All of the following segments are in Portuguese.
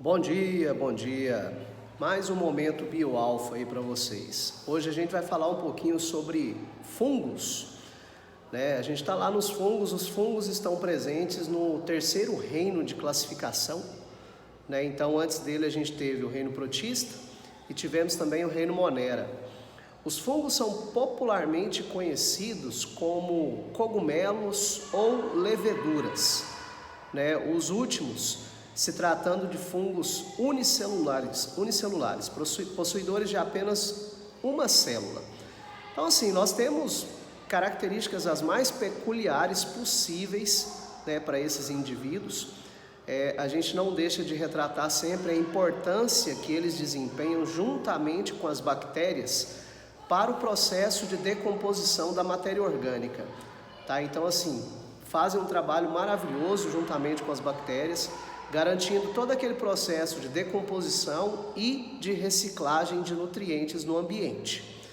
Bom dia, bom dia. Mais um momento BioAlfa aí para vocês. Hoje a gente vai falar um pouquinho sobre fungos, né? A gente está lá nos fungos, os fungos estão presentes no terceiro reino de classificação, né? Então antes dele a gente teve o reino protista e tivemos também o reino monera. Os fungos são popularmente conhecidos como cogumelos ou leveduras, né? Os últimos se tratando de fungos unicelulares, possuidores de apenas uma célula. Então assim, nós temos características as mais peculiares possíveis, né, para esses indivíduos. A gente não deixa de retratar sempre a importância que eles desempenham juntamente com as bactérias para o processo de decomposição da matéria orgânica, tá? Então assim, fazem um trabalho maravilhoso juntamente com as bactérias, garantindo todo aquele processo de decomposição e de reciclagem de nutrientes no ambiente.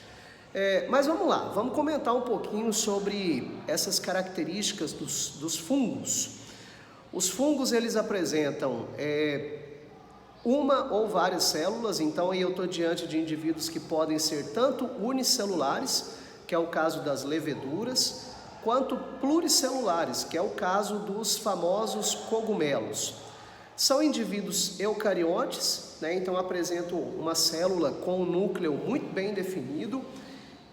Mas vamos lá, vamos comentar um pouquinho sobre essas características dos fungos. Os fungos, eles apresentam uma ou várias células, então aí eu estou diante de indivíduos que podem ser tanto unicelulares, que é o caso das leveduras, quanto pluricelulares, que é o caso dos famosos cogumelos. São indivíduos eucariotes, né? Então apresentam uma célula com um núcleo muito bem definido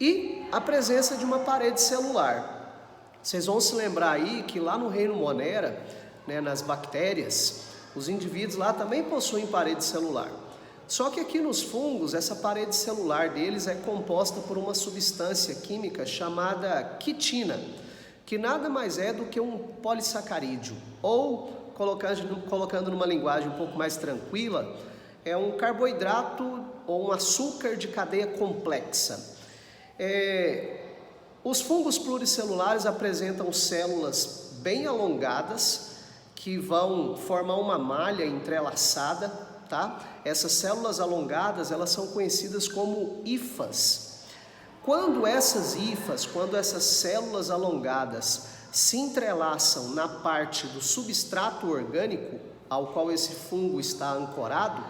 e a presença de uma parede celular. Vocês vão se lembrar aí que lá no reino monera, né, nas bactérias, os indivíduos lá também possuem parede celular. Só que aqui nos fungos, essa parede celular deles é composta por uma substância química chamada quitina, que nada mais é do que um polissacarídeo, ou colocando numa linguagem um pouco mais tranquila, é um carboidrato ou um açúcar de cadeia complexa. Os fungos pluricelulares apresentam células bem alongadas que vão formar uma malha entrelaçada, tá? Essas células alongadas, elas são conhecidas como hifas. Quando essas células alongadas se entrelaçam na parte do substrato orgânico ao qual esse fungo está ancorado,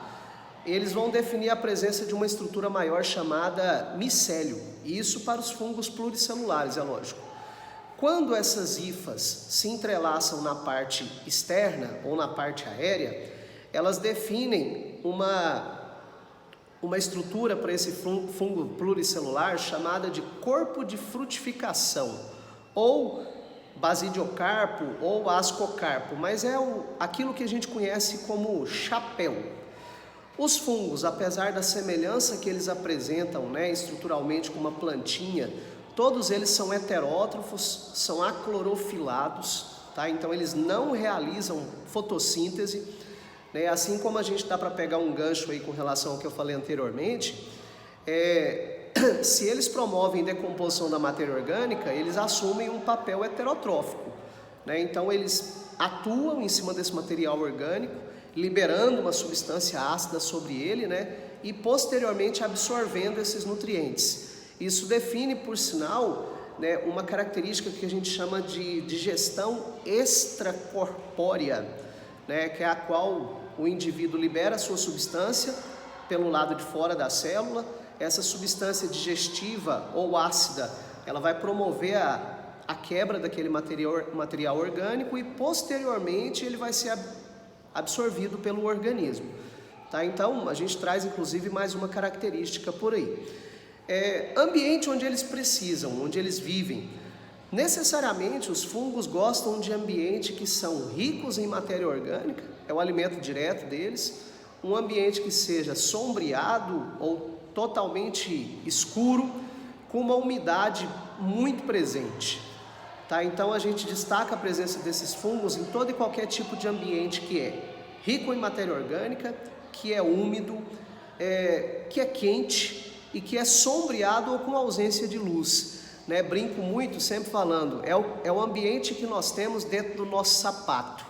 eles vão definir a presença de uma estrutura maior chamada micélio, e isso para os fungos pluricelulares, é lógico. Quando essas hifas se entrelaçam na parte externa ou na parte aérea, elas definem uma estrutura para esse fungo pluricelular chamada de corpo de frutificação, ou basidiocarpo ou ascocarpo, mas é aquilo que a gente conhece como chapéu. Os fungos, apesar da semelhança que eles apresentam, né, estruturalmente com uma plantinha, todos eles são heterótrofos, são aclorofilados, tá? Então eles não realizam fotossíntese, né? Assim como a gente dá para pegar um gancho aí com relação ao que eu falei anteriormente, se eles promovem decomposição da matéria orgânica, eles assumem um papel heterotrófico, né? Então eles atuam em cima desse material orgânico, liberando uma substância ácida sobre ele, né? E posteriormente absorvendo esses nutrientes. Isso define, por sinal, né, uma característica que a gente chama de digestão extracorpórea, né? Que é a qual o indivíduo libera a sua substância pelo lado de fora da célula. Essa substância digestiva ou ácida, ela vai promover a quebra daquele material orgânico e posteriormente ele vai ser absorvido pelo organismo, tá? Então a gente traz inclusive mais uma característica por aí. Ambiente onde eles precisam, onde eles vivem. Necessariamente os fungos gostam de ambiente que são ricos em matéria orgânica, é o alimento direto deles, um ambiente que seja sombreado ou totalmente escuro, com uma umidade muito presente, tá? Então a gente destaca a presença desses fungos em todo e qualquer tipo de ambiente que é rico em matéria orgânica, que é úmido, que é quente e que é sombreado ou com ausência de luz, né? Brinco muito sempre falando, é o ambiente que nós temos dentro do nosso sapato,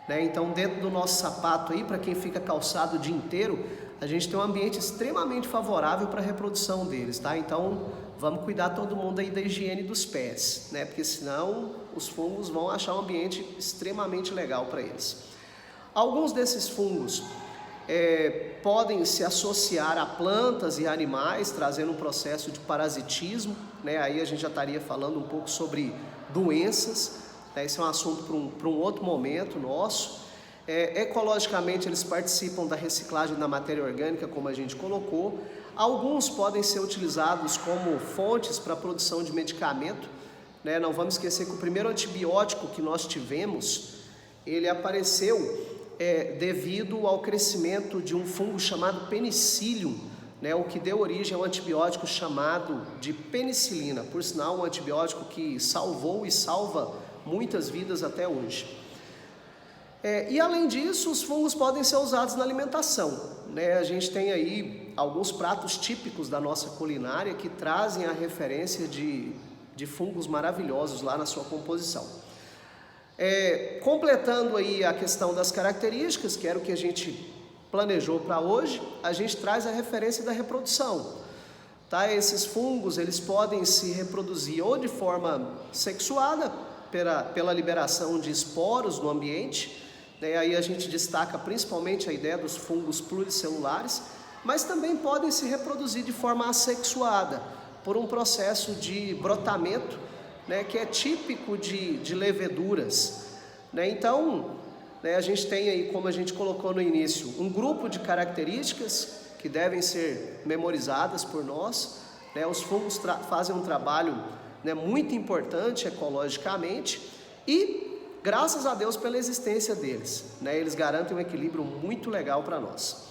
né? Então dentro do nosso sapato aí, para quem fica calçado o dia inteiro, a gente tem um ambiente extremamente favorável para a reprodução deles, tá? Então vamos cuidar todo mundo aí da higiene dos pés, né? Porque senão os fungos vão achar um ambiente extremamente legal para eles. Alguns desses fungos podem se associar a plantas e animais, trazendo um processo de parasitismo, né? Aí a gente já estaria falando um pouco sobre doenças, né? Esse é um assunto para um outro momento nosso. Ecologicamente, eles participam da reciclagem da matéria orgânica, como a gente colocou. Alguns podem ser utilizados como fontes para a produção de medicamento, né? Não vamos esquecer que o primeiro antibiótico que nós tivemos, ele apareceu devido ao crescimento de um fungo chamado penicillium, né, o que deu origem a um antibiótico chamado de penicilina, por sinal um antibiótico que salvou e salva muitas vidas até hoje. E além disso, os fungos podem ser usados na alimentação, né? A gente tem aí alguns pratos típicos da nossa culinária que trazem a referência de fungos maravilhosos lá na sua composição. Completando aí a questão das características, que era o que a gente planejou para hoje, a gente traz a referência da reprodução, tá? Esses fungos, eles podem se reproduzir ou de forma sexuada, pela liberação de esporos no ambiente, né? Aí a gente destaca principalmente a ideia dos fungos pluricelulares, mas também podem se reproduzir de forma assexuada, por um processo de brotamento, né, que é típico de leveduras, né? Então, né, a gente tem aí, como a gente colocou no início, um grupo de características que devem ser memorizadas por nós, né? Os fungos fazem um trabalho, né, muito importante ecologicamente e, graças a Deus pela existência deles, né, eles garantem um equilíbrio muito legal para nós.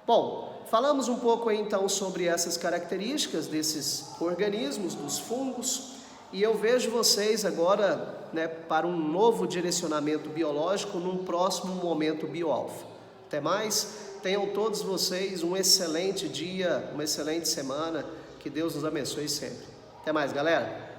Bom, falamos um pouco aí então sobre essas características desses organismos, dos fungos. E eu vejo vocês agora, né, para um novo direcionamento biológico num próximo momento BioAlpha. Até mais, tenham todos vocês um excelente dia, uma excelente semana, que Deus nos abençoe sempre. Até mais, galera!